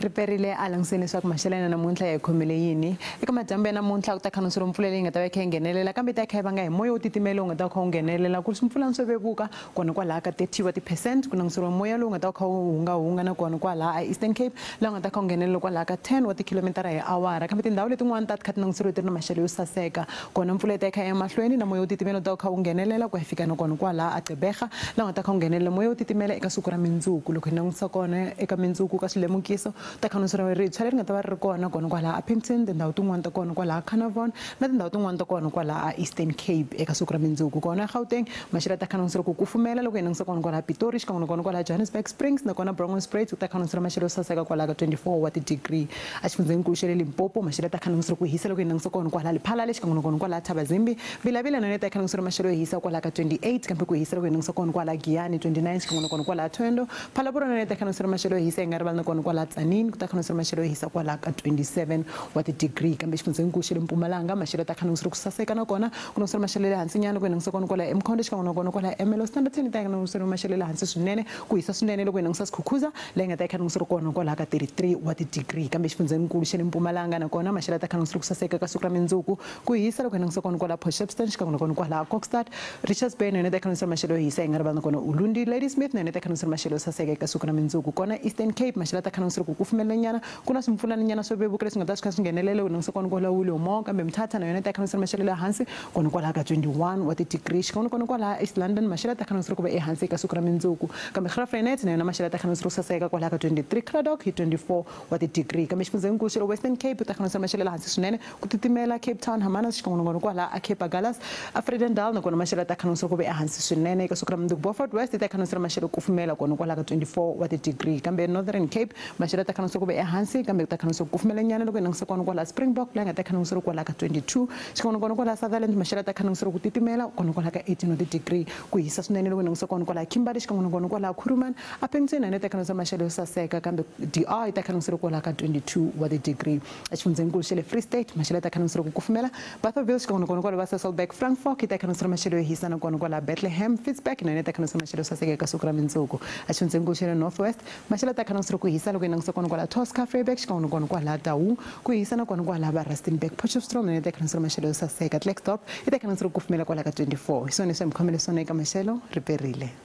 riperile alangiseni swa ku maxelo ya namuntlha ya khomile yini eka madyambu ya namuntlha ku ta kha nsiro mpfula leyi nga ta va kha nghenelela kambe ta kha va nga hi moya wo titimela wu nga ta kha wu nghenelela ku ri mpfula swo vevuka kona kwalaha ka 30% ku langiseriwa moya lowu nga ta kha wu hunga na kona kwalaha Eastern Cape laha nga ta kha wu nghenelela kwalaha ka 10 wa tikilometara hi awara kambe tindhawu letin'wana ta kha ti langiseriwa ti ri na maxelo yo saseka kona mpfula ta kha ya mahlweni na moya wo titimela ta kha wu nghenelela ku fika na kona kwalaha a Gqeberha laha nga ta kha wu nghenelela moya wo titimela eka siku ra mindzuku loko hi langutisa kona eka mindzuku ka swilemukiso ta kha nsiro ri leri nga ta va ri kona kwalaha Appington tindhawu tin'wana ta kona kwalaha Carnarvon na tindhawu tin'wana ta kona kwalaha Eastern Cape eka siku ra mindzuku kona Gauteng maxelo ta kha nsiro ku kufumela loko hi langutisa kona kwalaha Pitori xikan'we kona kwalaha Johannesburg Springs na kona Bronkhorstspruit ta kha nsiro maxelo saseka kwalaha ka 24 wa ti-degree a xifundzeninkulu xa le Limpopo maxelo ta kha nsiro ku hisa loko hi langutisa kona kwalaha Lephalale xikan'we kona kwalaha Thabazimbi Bilavila na ta kha nsiro maxelo yo hisa kwalaha ka 28 kambe ku hisa loko hi langutisa kona kwalaha Giyani 29 xikan'we kona kwalaha Thondo Phalaborwa na ta kha nsiro maxelo yo hisa hi nga rivala na kona kwalaha Tzaneen ku ta kha nsiro maxelo yo hisa kwalaha ka 27 wa ti-degree kambe xifundzeninkulu xa le Mpumalanga maxelo ta kha nsiro ku saseka na kona ku nsiro maxelo le hansi nyana ku hi langutisa kona kwalaha eMkhonto xikan'we kona kwalaha Emelo Standerton ta kha nsiro maxelo le hansi swinene ku hisa swinene loko hi langutisa Skukuza leyi nga ta kha nsiro kona kwalaha ka 33 wa ti-degree kambe xifundzeninkulu xa le Mpumalanga na kona maxelo ta kha nsiro ku saseka ka siku ra mindzuku ku hisa loko hi langutisa kona kwalaha Port Shepstone xikan'we kona kwalaha Kokstad Richards Bay na ta kha nsiro maxelo yo hisa hi nga rivala na kona Ulundi Ladysmith na ta kha nsiro maxelo yo saseka eka siku ra mindzuku kona Eastern Cape maxelo ta kha nsiro ku kufumela nyana ku na swipfula nyana swo vevuka leswi nga ta swi kha swi nghenelele ku langutisa kona kwalaha Williamore kambe Mthatha na yona ta kha nsiro maxelo le hansi kona kwalaha ka 21 wa ti-degree xikan'we kona kwalaha East London maxelo ta kha nsiro ku va ehansi eka siku ra mindzuku kambe Graaff-Reinet na yona maxelo ta kha nsiro ku saseka kwalaha ka 23 Cradock hi 24 wa ti-degree kambe xifundzeninkulu xa le Western Cape ta kha nsiro maxelo le hansi swinene ku titimela Cape Town Hermanus xikan'we kwalaha a Cape Agulhas a Vredendal na kona maxelo ta kha nsiro ku va ehansi swinene eka siku ra mindzuku Beaufort West ta kha nsiro maxelo ku kufumela kona kwalaha ka 24 wa ti-degree kambe Northern Cape maxelo ta kha nsiro ku va ehansi kambe ta kha nsiro ku kufumela nyana loko hi langutisa kona kwalaha Springbok laha nga ta kha nsiro kwalaha ka 22 xikan'we kwalaha Sutherland maxelo ta kha nsiro ku titimela kona kwalaha ka 18 wa ti-degree ku hisa swinene loko hi langutisa kona kwalaha Kimberley xikan'we kwalaha Kuruman Appington na yona ta kha nsiro maxelo yo saseka kambe DR ta kha nsiro kwalaha ka 22 wa ti-degree a xifundzeninkulu xa le Free State maxelo ta kha nsiro ku kufumela Barthaville xikan'we kwalaha Sasolburg Frankfurt ta kha nsiro maxelo yo hisa na kona kwalaha Bethlehem Fitzburg na yona ta kha nsiro maxelo yo saseka eka siku ra mindzuku a xifundzeninkulu xa le North West maxelo ta kha nsiro ku hisa loko hi langutisa kona kwalaha Tosca Vryburg xikan'we kwalaha Taung ku hisa na kona kwalaha va Rustenburg Potchefstroom na yona ta kha nsiro maxelo yo saseka Klerksdorp ta kha nsiro ku kufumela kwalaha ka 24 hi swona leswi hi mi khomele swona eka maxelo riperile